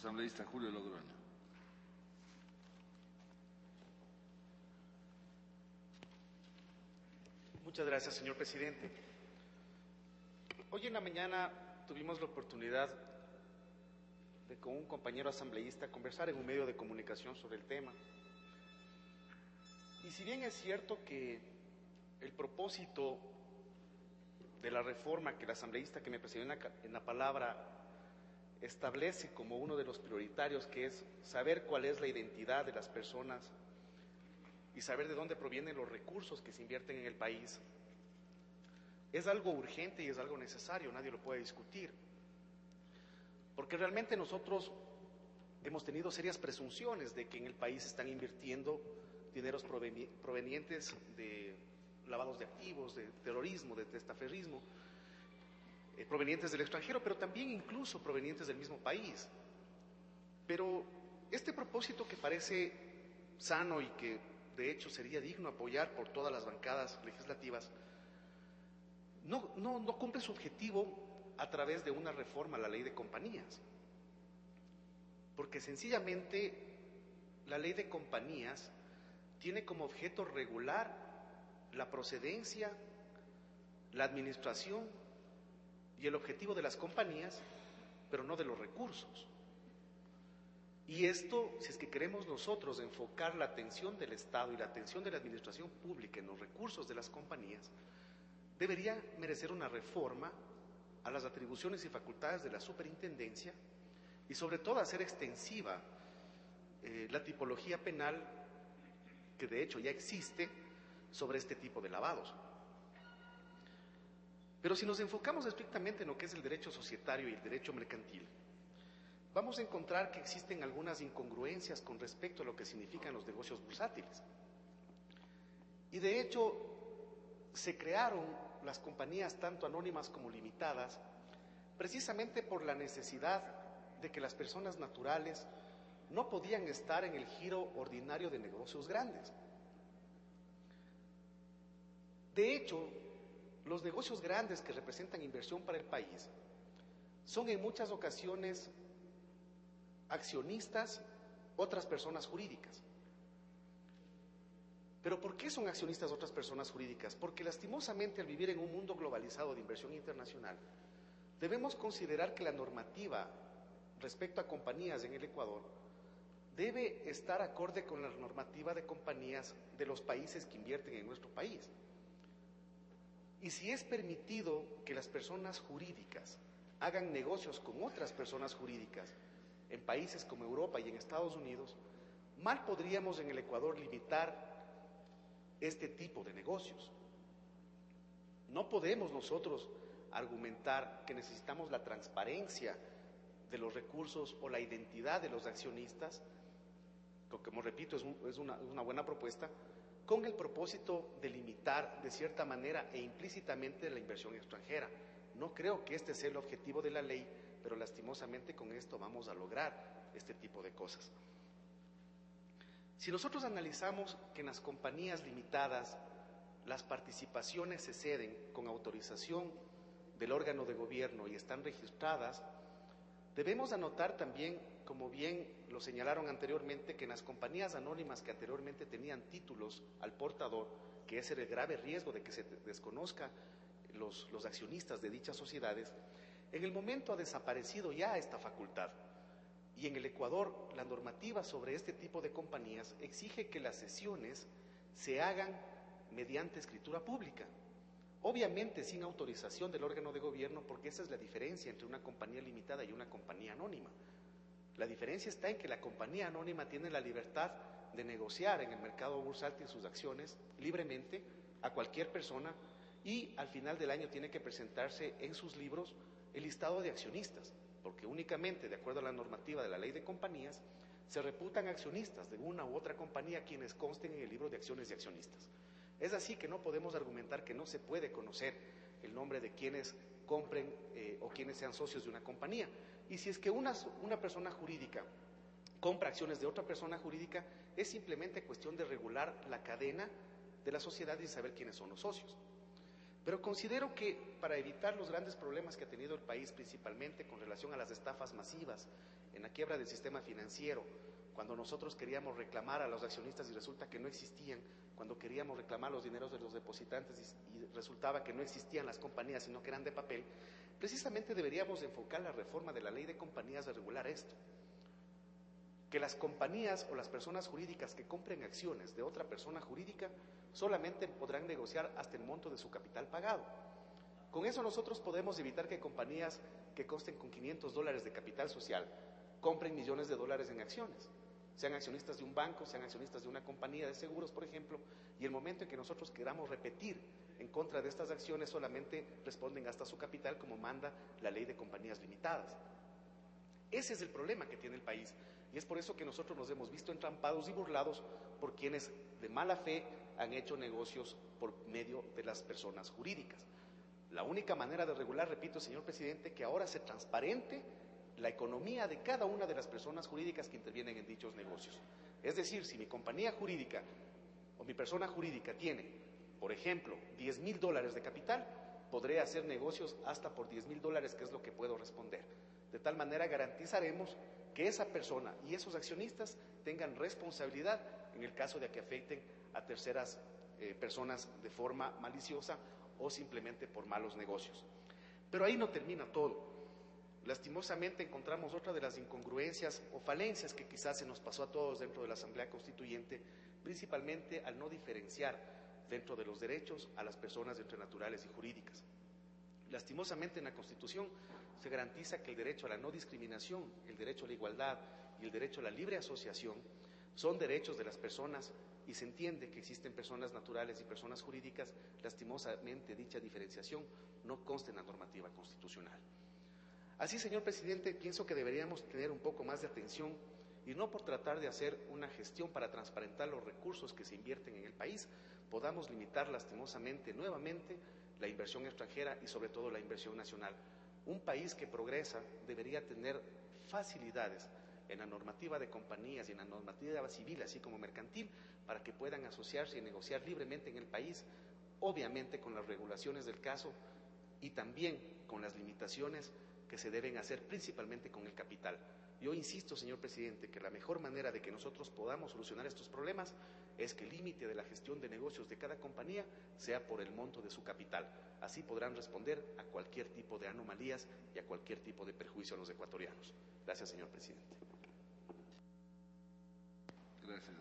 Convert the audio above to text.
Asambleísta Julio Logroño. Muchas gracias, señor presidente. Hoy en la mañana tuvimos la oportunidad de, con un compañero asambleísta, conversar en un medio de comunicación sobre el tema. Y si bien es cierto que el propósito de la reforma que el asambleísta que me precedió en la palabra establece como uno de los prioritarios, que es saber cuál es la identidad de las personas y saber de dónde provienen los recursos que se invierten en el país, es algo urgente y es algo necesario, nadie lo puede discutir, porque realmente nosotros hemos tenido serias presunciones de que en el país se están invirtiendo dineros provenientes de lavados de activos, de terrorismo, de testaferrismo, provenientes del extranjero, pero también incluso provenientes del mismo país. Pero este propósito, que parece sano y que de hecho sería digno apoyar por todas las bancadas legislativas, no cumple su objetivo a través de una reforma a la ley de compañías, porque sencillamente la ley de compañías tiene como objeto regular la procedencia, la administración y el objetivo de las compañías, pero no de los recursos. Y esto, si es que queremos nosotros enfocar la atención del Estado y la atención de la administración pública en los recursos de las compañías, debería merecer una reforma a las atribuciones y facultades de la superintendencia y sobre todo hacer extensiva la tipología penal que de hecho ya existe sobre este tipo de lavados. Pero si nos enfocamos estrictamente en lo que es el derecho societario y el derecho mercantil, vamos a encontrar que existen algunas incongruencias con respecto a lo que significan los negocios bursátiles. Y de hecho, se crearon las compañías tanto anónimas como limitadas precisamente por la necesidad de que las personas naturales no podían estar en el giro ordinario de negocios grandes. De hecho, los negocios grandes que representan inversión para el país son en muchas ocasiones accionistas otras personas jurídicas. ¿Pero por qué son accionistas otras personas jurídicas? Porque lastimosamente, al vivir en un mundo globalizado de inversión internacional, debemos considerar que la normativa respecto a compañías en el Ecuador debe estar acorde con la normativa de compañías de los países que invierten en nuestro país. Y si es permitido que las personas jurídicas hagan negocios con otras personas jurídicas en países como Europa y en Estados Unidos, mal podríamos en el Ecuador limitar este tipo de negocios. No podemos nosotros argumentar que necesitamos la transparencia de los recursos o la identidad de los accionistas, que como repito es una buena propuesta, con el propósito de limitar de cierta manera e implícitamente la inversión extranjera. No creo que este sea el objetivo de la ley, pero lastimosamente con esto vamos a lograr este tipo de cosas. Si nosotros analizamos que en las compañías limitadas las participaciones se ceden con autorización del órgano de gobierno y están registradas, debemos anotar también, como bien lo señalaron anteriormente, que en las compañías anónimas que anteriormente tenían títulos al portador, que ese era el grave riesgo de que se desconozca los accionistas de dichas sociedades, en el momento ha desaparecido ya esta facultad. Y en el Ecuador, la normativa sobre este tipo de compañías exige que las cesiones se hagan mediante escritura pública. Obviamente sin autorización del órgano de gobierno, porque esa es la diferencia entre una compañía limitada y una compañía anónima. La diferencia está en que la compañía anónima tiene la libertad de negociar en el mercado bursátil sus acciones libremente a cualquier persona y al final del año tiene que presentarse en sus libros el listado de accionistas, porque únicamente, de acuerdo a la normativa de la ley de compañías, se reputan accionistas de una u otra compañía quienes consten en el libro de acciones de accionistas. Es así que no podemos argumentar que no se puede conocer el nombre de quienes compren o quienes sean socios de una compañía. Y si es que una persona jurídica compra acciones de otra persona jurídica, es simplemente cuestión de regular la cadena de la sociedad y saber quiénes son los socios. Pero considero que para evitar los grandes problemas que ha tenido el país, principalmente con relación a las estafas masivas en la quiebra del sistema financiero, cuando nosotros queríamos reclamar a los accionistas y resulta que no existían, cuando queríamos reclamar los dineros de los depositantes y resultaba que no existían las compañías, sino que eran de papel, precisamente deberíamos enfocar la reforma de la ley de compañías de regular esto. Que las compañías o las personas jurídicas que compren acciones de otra persona jurídica solamente podrán negociar hasta el monto de su capital pagado. Con eso nosotros podemos evitar que compañías que consten con $500 de capital social compren millones de dólares en acciones, sean accionistas de un banco, sean accionistas de una compañía de seguros, por ejemplo, y el momento en que nosotros queramos repetir en contra de estas acciones solamente responden hasta su capital como manda la ley de compañías limitadas. Ese es el problema que tiene el país y es por eso que nosotros nos hemos visto entrampados y burlados por quienes de mala fe han hecho negocios por medio de las personas jurídicas. La única manera de regular, repito, señor presidente, que ahora se transparente la economía de cada una de las personas jurídicas que intervienen en dichos negocios. Es decir, si mi compañía jurídica o mi persona jurídica tiene, por ejemplo, $10,000 de capital, podré hacer negocios hasta por $10,000, que es lo que puedo responder. De tal manera garantizaremos que esa persona y esos accionistas tengan responsabilidad en el caso de que afecten a terceras personas de forma maliciosa o simplemente por malos negocios. Pero ahí no termina todo. Lastimosamente encontramos otra de las incongruencias o falencias que quizás se nos pasó a todos dentro de la Asamblea Constituyente, principalmente al no diferenciar dentro de los derechos a las personas entre naturales y jurídicas. Lastimosamente en la Constitución se garantiza que el derecho a la no discriminación, el derecho a la igualdad y el derecho a la libre asociación son derechos de las personas y se entiende que existen personas naturales y personas jurídicas. Lastimosamente dicha diferenciación no consta en la normativa constitucional. Así, señor presidente, pienso que deberíamos tener un poco más de atención y no por tratar de hacer una gestión para transparentar los recursos que se invierten en el país, podamos limitar lastimosamente nuevamente la inversión extranjera y sobre todo la inversión nacional. Un país que progresa debería tener facilidades en la normativa de compañías y en la normativa civil, así como mercantil, para que puedan asociarse y negociar libremente en el país, obviamente con las regulaciones del caso y también con las limitaciones que se deben hacer principalmente con el capital. Yo insisto, señor presidente, que la mejor manera de que nosotros podamos solucionar estos problemas es que el límite de la gestión de negocios de cada compañía sea por el monto de su capital. Así podrán responder a cualquier tipo de anomalías y a cualquier tipo de perjuicio a los ecuatorianos. Gracias, señor presidente. Gracias.